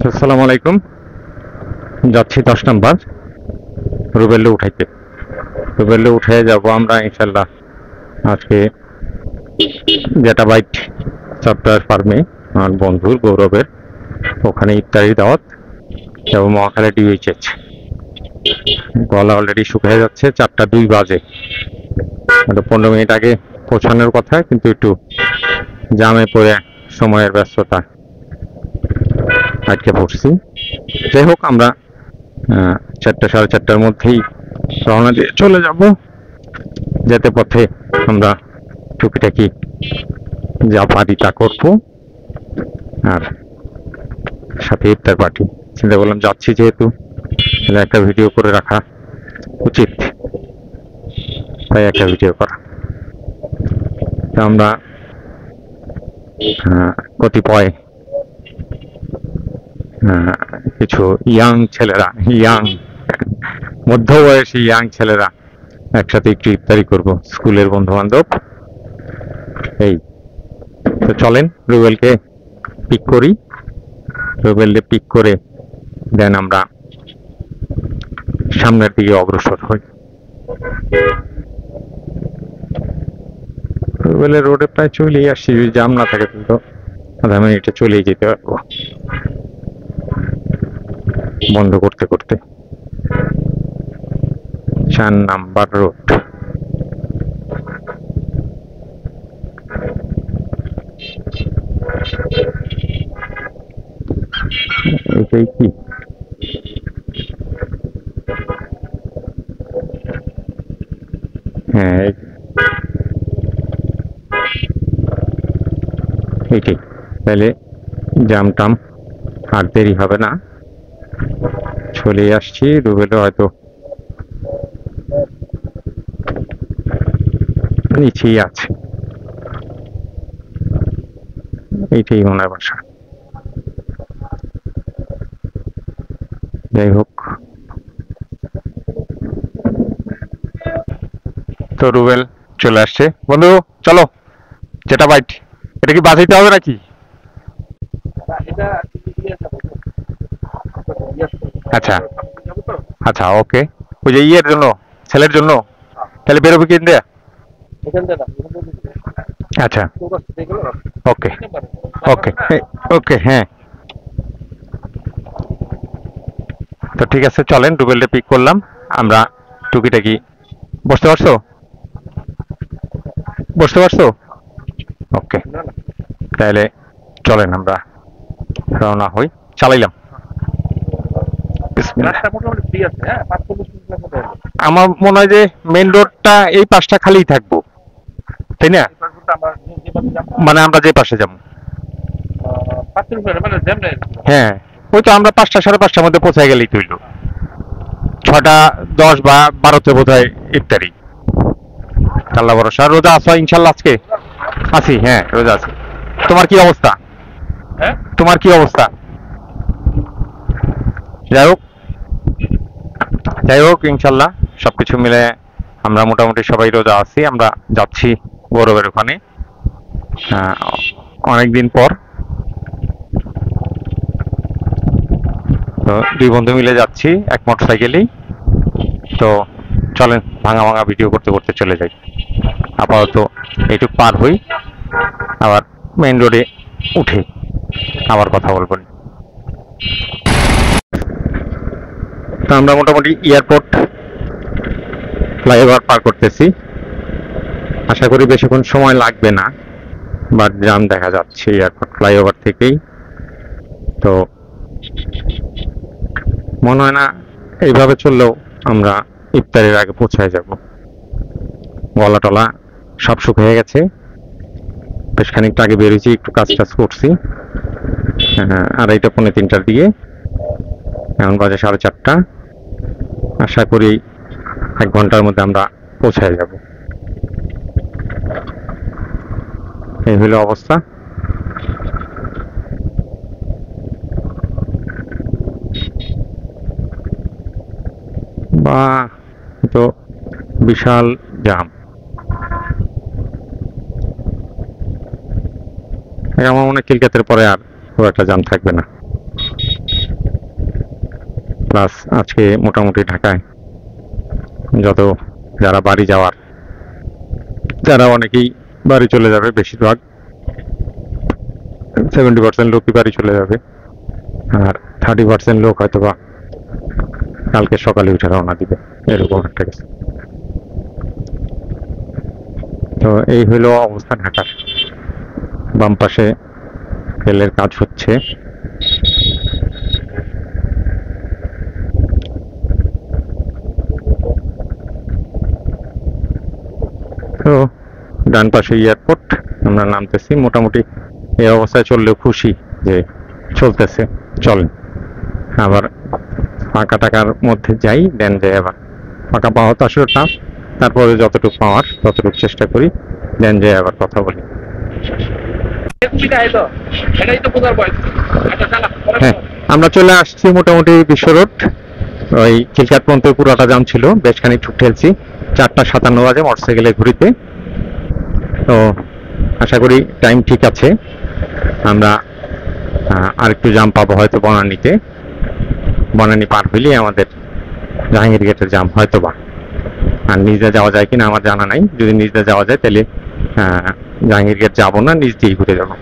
আসসালামু আলাইকুম। যাচ্ছি 10 নাম্বার রুবেলে উঠাইতে। রুবেলে উঠে যাব আমরা ইনশাল্লাহ আজকে যেটা বাইট সফটওয়্যার ফার্মে আমার বন্ধুর গৌরবের ওখানে ইফতারি দাওয়াত এবং মহাখালী ডিউএইচএস। গলা অলরেডি শুকিয়ে যাচ্ছে, 4টা 2 বাজে। 15 মিনিট আগে পৌঁছানোর কথা, কিন্তু একটু জামে পড়ে সময়ের ব্যস্ততা আটকে পড়ছি। যাই হোক, আমরা 4টা 4:30টার মধ্যেই রওনা দিয়ে চলে যাব। যেতে পথে আমরা টুকিটাকি যা পারি তা করবো, আর সাথে ইফতার পার্টি। চিন্তা করলাম যাচ্ছি যেহেতু, একটা ভিডিও করে রাখা উচিত, তাই একটা ভিডিও করা। তো আমরা কতিপয় কিছু ইয়াং ছেলেরা, মধ্যবয়সী ইয়াং ছেলেরা একসাথে একটু ইফতারি করব, স্কুলের বন্ধু বান্ধব। এই তো চলেন রুবেলকে পিক করি। রুবেলকে পিক করে দেন আমরা সামনের দিকে অগ্রসর হই। রুবেলের রোডে প্রায় চলেই আসছি, যদি জাম না থাকে তো আধা মিনিটে চলেই যেতে পারবো বন্ধ করতে করতে। 4 নাম্বার রোড। এটাই কি? হ্যাঁ, এইটাই। তাহলে জাম টাম আর দেরি হবে না, চলে আসছি। রুবেলও হয়তো নিচেই আছে, এইটাই মনে হয় বাসা। যাই হোক, তো রুবেল চলে আসছে। বন্ধু চলো, যেটা বাইট। এটা কি বাজাইতে হবে নাকি? আচ্ছা আচ্ছা, ওকে। ওই যে ইয়ের জন্য, ছেলের জন্য, তাহলে বেরোবে কিন দেয়া। আচ্ছা, ওকে ওকে ওকে, হ্যাঁ। তো ঠিক আছে, চলেন রুবেলটা পিক করলাম আমরা। টুকিটাকি বসতে পারছো? বসতে পারছো? ওকে, তাহলে চলেন আমরা রওনা হই। চালাইলাম। আমার মনে হয় যে মেইন রোডটা এই পাশটা খালি থাকবো, তাই না? মানে আমরা যে পাশে যাবো, হ্যাঁ, ওই তো আমরা 5টা 5:30টার মধ্যে পৌঁছায় গেলেই তৈল। 6টা 10 বা 12তে বোধ হয় ইফতারি। আল্লাহ ভরসা। রোজা আছো ইনশাল্লাহ? আজকে আছি, হ্যাঁ রোজা আছি। তোমার কি অবস্থা? তোমার কি অবস্থা? যাই হোক, যাই হোক, ইনশাল্লাহ সবকিছু মিলে আমরা মোটামুটি সবাই রোজা আছি। আমরা যাচ্ছি গৌরবের ওখানে অনেকদিন পর। তো 2 বন্ধু মিলে যাচ্ছি এক মোটরসাইকেলেই। তো চলেন ভাঙা ভাঙা ভিডিও করতে করতে চলে যাই। আপাতত এইটুক পার হই, আবার মেইন রোডে উঠে আবার কথা বলবো। তো আমরা মোটামুটি এয়ারপোর্ট ফ্লাইওভার পার করতেছি। আশা করি বেশিক্ষণ সময় লাগবে না, বাট জাম দেখা যাচ্ছে এয়ারপোর্ট ফ্লাইওভার থেকেই। তো মনে হয় না এইভাবে চললেও আমরা ইফতারের আগে পৌঁছায় যাব। গলা টলা সব শুকিয়ে গেছে, বেশ খানিকটা আগে বেরিয়েছি, একটু কাজ টাজ করছি। 2:30 পৌনে 3টার দিকে, এখন বাজে 4:30। আশা করি 1 ঘন্টার মধ্যে আমরা পৌঁছায় যাব। এই হলো অবস্থা। বা তো বিশাল জাম। আমার মনে হয় কিলকাতের পরে আর খুব একটা জাম থাকবে না। প্লাস আজকে মোটামুটি ঢাকায় যত যারা বাড়ি যাওয়ার, যারা অনেকেই বাড়ি চলে যাবে, বেশিরভাগ 70% লোকই বাড়ি চলে যাবে, আর 30% লোক হয়তোবা কালকে সকালে উঠে রওনা দিবে, এরকম একটা কিছু। তো এই হলো অবস্থা ঢাকার। বাম পাশে রেলের কাজ হচ্ছে। তো ডান পাশে এয়ারপোর্ট, আমরা নামতেছি। মোটামুটি এই অবস্থায় চললেও খুশি যে চলতেছে, চলেন আবার ফাঁকা টাকার মধ্যে যাই, দেন যাই আবার ফাঁকা পাওয়া তো আসলে টাফ, তারপরে যতটুকু পাওয়ার ততটুকু চেষ্টা করি, দেন যাই আবার কথা বলি। হ্যাঁ, আমরা চলে আসছি মোটামুটি বিশ্ব রোড। ওই খিলখাত পর্যন্ত পুরোটা জাম ছিল, বেশ খানিক ঠেলছি। 4:57 বাজে মোটরসাইকেলে ঘুরিতে। তো আশা করি টাইম ঠিক আছে। আমরা আরেকটু জাম পাবো হয়তো বনানীতে। বনানী পার হইলেই আমাদের জাহাঙ্গীর গেটের জাম হয়তো বা। আর নিজে যাওয়া যায় কিনা আমার জানা নাই। যদি নিজে যাওয়া যায় তাহলে জাহাঙ্গীর গেট যাবো না, নিজ দিয়েই ঘুরে যাবো।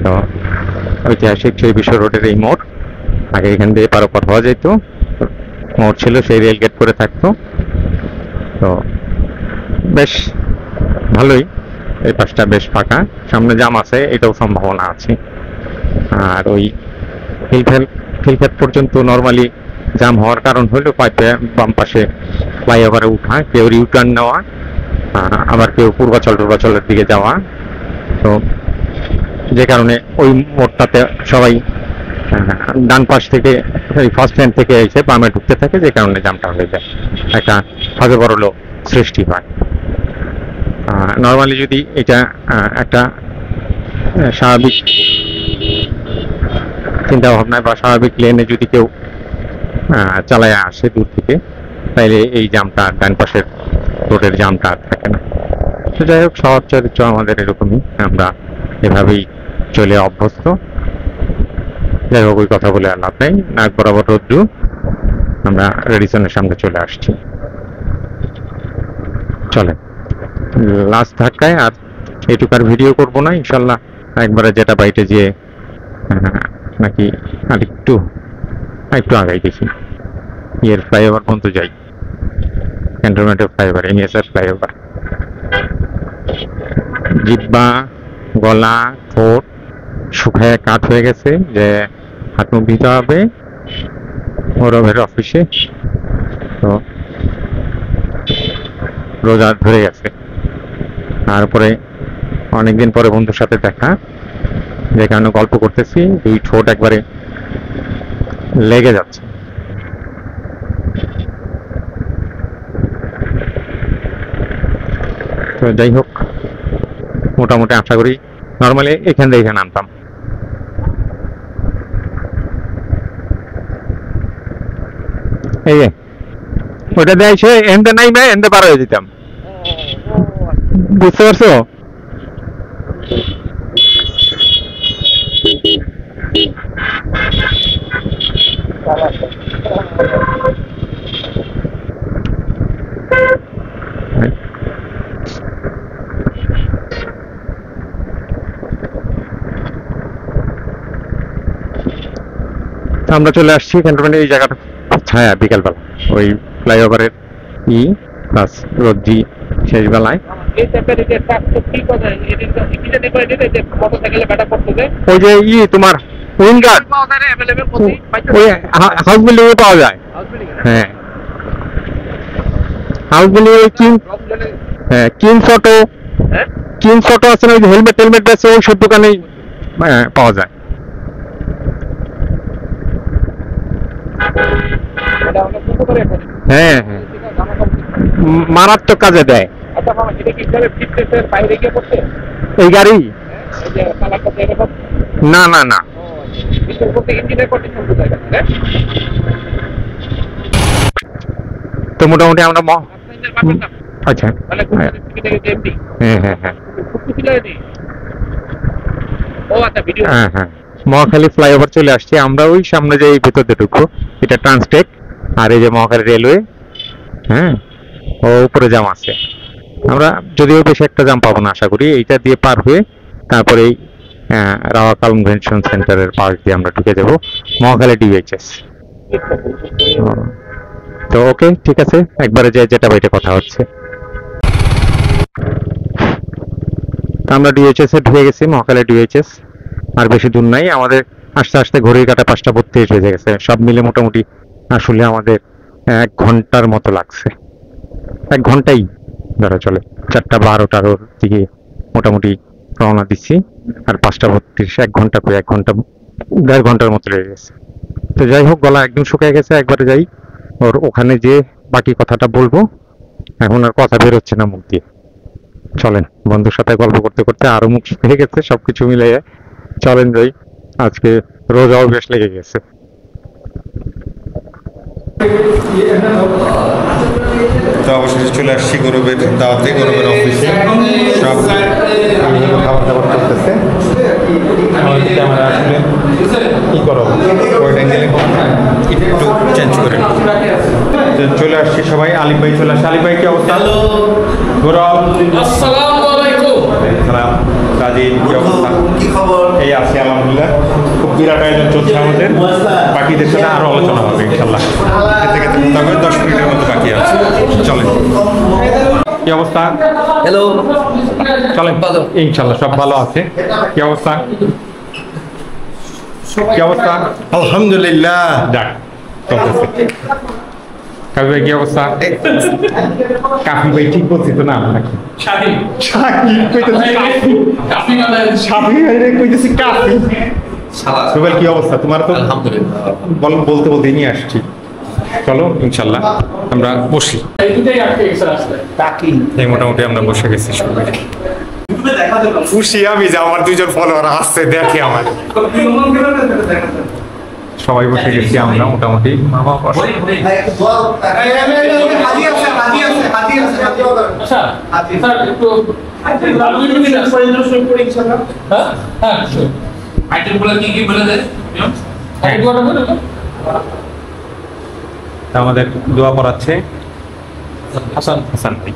তো ঐতিহাসিক সেই বিশ্ব রোডের এই মোড়, আগে এখান দিয়ে পারাপার হওয়া যেত, মোড় ছিল, সেই রেল গেট করে থাকতো। তো বেশ ভালোই, এই পাশটা বেশ ফাঁকা, সামনে জাম আছে এটাও সম্ভাবনা আছে। আর ওই খিলক্ষেত পর্যন্ত নর্মালি জাম হওয়ার কারণ হলো পাইপে বাম পাশে ফ্লাইওভারে উঠা, কেউ ইউটার্ন নেওয়া, আবার কেউ পূর্বাচলের দিকে যাওয়া। তো যে কারণে ওই মোড়টাতে সবাই ডান পাশ থেকে ফার্স্ট স্ট্যান্ড থেকে এসে বামে ঢুকতে থাকে, যে কারণে জামটা হয়ে যায়, একটা ফাঁকে বড়লো সৃষ্টি হয়। নর্মালি যদি এটা একটা স্বাভাবিক চিন্তা ভাবনায় বা স্বাভাবিক লেনে যদি কেউ চালায় আসে দূর থেকে, তাইলে এই জামটা, ডান পাশের রোডের জামটা আর থাকে না। তো যাই হোক, শহর চরিত্র আমাদের এরকমই, আমরা এভাবেই চলে অভ্যস্ত। যাই হোক, ওই কথা বলে আর লাভ নেই। নাক বরাবর রোদ্দু, আমরা রেডিসনের সামনে চলে আসছি। চলেন লাস্ট ধাক্কায় আর এটুকার ভিডিও করব না ইনশাল্লাহ, একবারে যেটা বাইটে যেয়ে নাকি একটু আগাই দেখি, ইয়ের ফ্লাইওভার পর্যন্ত যাই, ক্যান্টনমেন্টের ফ্লাইওভার, এনএসআর ফ্লাইওভার। জিব্বা, গলা, ঠোঁট শুকায় কাঠ হয়ে গেছে, যে হাত মুখ দিতে হবে ওরভের অফিসে। তো রোজা ধরে গেছে, তারপরে অনেকদিন পরে বন্ধুর সাথে দেখা, যে কারণে গল্প করতেছি, দুই ঠোঁট একবারে লেগে যাচ্ছে। তো যাই হোক, মোটামুটি আশা করি নর্মালি এখান থেকে এখানে আনতাম। এই যে ওটা দেয় সে এনতে নাই, এনতে পার হয়ে যেতাম, বুঝতে পারছো? আমরা চলে আসছি ক্যান্টনমেন্টে। এই জায়গাটা ছায়া বিকালবেলা, ওই ফ্লাইওভারের প্লাস রোদ্রি শেষ বেলায়। ওই যে তোমার উইন্ডার ওই হাউস বিল্ডিং এ পাওয়া যায়। হ্যাঁ, হাউস বিল্ডিং এ কিংস অটো আছে না, ওই হেলমেট আছে, ওই সব দোকানেই পাওয়া যায়। হ্যাঁ হ্যাঁ, মারাত্মক কাজে দেয় এই গাড়ি। না না না, তো মোটামুটি আমরা আচ্ছা হ্যাঁ হ্যাঁ হ্যাঁ হ্যাঁ হ্যাঁ, মহাখালী ফ্লাইওভার চলে আসছে, আমরা ওই সামনে যে ভেতর দিয়ে ঢুকবো, এটা ট্রান্সটেক। আর এই যে মহাখালী রেলওয়ে, হ্যাঁ, ও উপরে জাম আছে। আমরা যদিও বেশি একটা জাম পাবো না আশা করি, এইটা দিয়ে পার হয়ে তারপরে এই রাওয়া কনভেনশন সেন্টারের পার্ক দিয়ে আমরা ঢুকে যাবো মহাখালী ডিএইচএস। তো ওকে, ঠিক আছে, একবারে যে যেটা বাইটে কথা হচ্ছে। আমরা ডিএইচএস এ ঢুকে গেছি, মহাখালী ডিএইচএস। আর বেশি দূর নাই আমাদের, আস্তে আস্তে ঘড়ির কাঁটা 5:32 বেজে গেছে। সব মিলে মোটামুটি আসলে আমাদের 1 ঘন্টার মতো লাগছে। 1 ঘন্টাই ধরা চলে। 4:12টার দিকে মোটামুটি রওনা দিচ্ছি, আর 5:32, 1 ঘন্টা করে 1 ঘন্টা 1.5 ঘন্টার মতো লেগে গেছে। তো যাই হোক, গলা একদম শুকিয়ে গেছে, একবারে যাই ওর ওখানে যে বাকি কথাটা বলবো। এখন আর কথা বের হচ্ছে না মুখ দিয়ে। চলেন, বন্ধুর সাথে গল্প করতে করতে আরো মুখ শুকিয়ে গেছে, সবকিছু মিলে চলেন যাই। আজকে রোজাও বেশ লেগে গেছে। তো অবশেষে চলে আসছি গৌরবের দাওয়াতে, গৌরবের অফিসে। সব খাবার দাবার করতেছে। ক্যামেরা আসলে কি করো, ওইটা গেলে একটু চেঞ্জ করে চলে আসছি সবাই। আলিফ ভাই চলে আসছে। আলিফ ভাই কি অবস্থা? গৌরব, আসসালামু আলাইকুম। সালাম। কাজী কি অবস্থা? কি খবর? এই আছি আলহামদুলিল্লাহ। খুব বিরাট আয়োজন চলছে আমাদের, বাকিদের সাথে আরো আলোচনা হবে ইনশাল্লাহ। খেতে খেতে তবে 10 মিনিটের মতো বাকি আছে। চলেন, কি অবস্থা? হ্যালো, চলেন, ইনশাল্লাহ সব ভালো আছে। কি অবস্থা? কি অবস্থা? আলহামদুলিল্লাহ। যাক, চলতেছে। কাজী ভাই কি অবস্থা? কাফি ভাই ঠিক বলছি তো না নাকি? শাহিন শাকিব কইতেছি কাফি। কাফি মানে শাফি ভাই রে কইতেছি কাফি। শালা। রুবেল কি অবস্থা তোমার? তো আলহামদুলিল্লাহ। বলতে বলতে নিয়ে আসছি। চলো ইনশাল্লাহ আমরা বসি। এই দুটাই আটকে গেছে রাস্তায়। এই মোটামুটি আমরা বসে গেছি সবাই। খুশি আমি যে আমার 2জন ফলোয়ার আসছে, দেখে আমার সবাই বসে গেছি আমরা মোটামুটি। মামা বসে। আচ্ছা, স্যার একটু হ্যাঁ হ্যাঁ আইটেমগুলো কি কি বলে দেন? আইটেমগুলো বলে দেন। আমাদের দোয়া পড়াচ্ছে হাসান ভাই।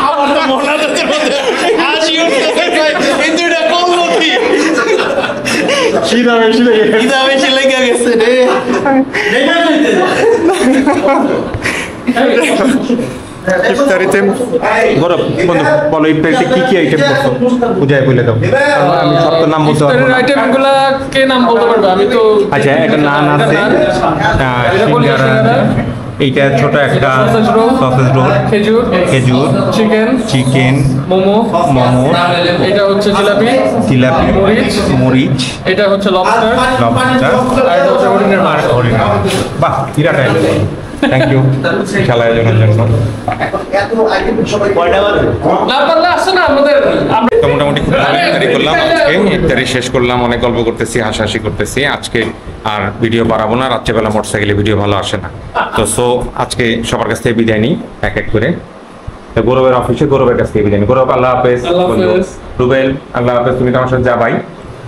আমার তো মোনাজাতের মধ্যে হাসি উঠতেছে ভাই। এই দুইটা করলো কি? খিদা বেশি লেগে গেছে রে। ইফতারিতে গৌরব বন্ধু বলো, ইফতারিতে কি কি আইটেম করছো বুঝাই বলে দাও, কারণ আমি সব তো নাম বলতে পারবো না। আইটেমগুলা কে নাম বলতে পারবে? আমি তো আচ্ছা, একটা নান আছে, সিঙ্গারা, এইটা ছোট একটা সসেজ রোল, খেজুর, চিকেন, মোমো, এটা হচ্ছে জিলাপি, মরিচ, এটা হচ্ছে লবস্টার, আর এটা হচ্ছে হরিণের মাংস। বাহ, বিরাট আয়োজন। থ্যাংক ইউ খেলা আয়োজনের জন্য। না পারলে আসছে না আমাদের। তো মোটামুটি খুব ভালো ইফতারি করলাম আজকে। ইফতারি শেষ করলাম, অনেক গল্প করতেছি, হাসাহাসি করতেছি। আজকে আর ভিডিও বাড়াবো না, রাত্রেবেলা মোটরসাইকেলে ভিডিও ভালো আসে না। তো আজকে সবার কাছ থেকে বিদায় নিই এক এক করে। তো গৌরবের অফিসে গৌরবের কাছ থেকে বিদায় নিই। গৌরব আল্লাহ হাফেজ। আল্লাহ হাফেজ। রুবেল আল্লাহ হাফেজ। তুমি তো আমার সাথে যাবাই।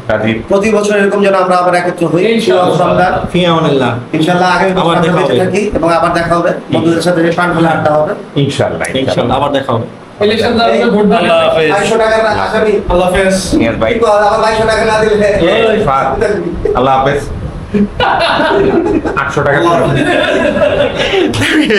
কাজী প্রতি বছর এরকম যেন আমরা আবার একত্র হই রমজান ফিয়ামানিল্লাহ। ইনশাআল্লাহ আগামী বছর আবার দেখা বেঁচে হবে। থাকি এবং আবার দেখা হবে বন্ধুদের সাথে প্রাণ খুলে আড্ডা হবে ইনশাআল্লাহ ইনশাআল্লাহ আবার দেখা হবে। আল্লাহ হাফেজ। 200 টাকার আসামি আল্লাহ হাফেজ। নিয়াজ ভাই কি আবার 200 টাকা না দিলে আল্লাহ হাফেজ 800 টাকা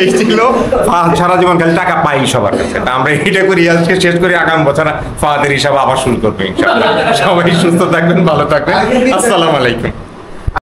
এই ছিল ফাহাদ সারা জীবন খালি টাকা পাই সবার কাছে তা আমরা এটা করি আজকে শেষ করি আগামী বছর ফাহাদের হিসাব আবার শুরু করবো ইনশাআল্লাহ সবাই সুস্থ থাকবেন ভালো থাকবেন আসসালামু আলাইকুম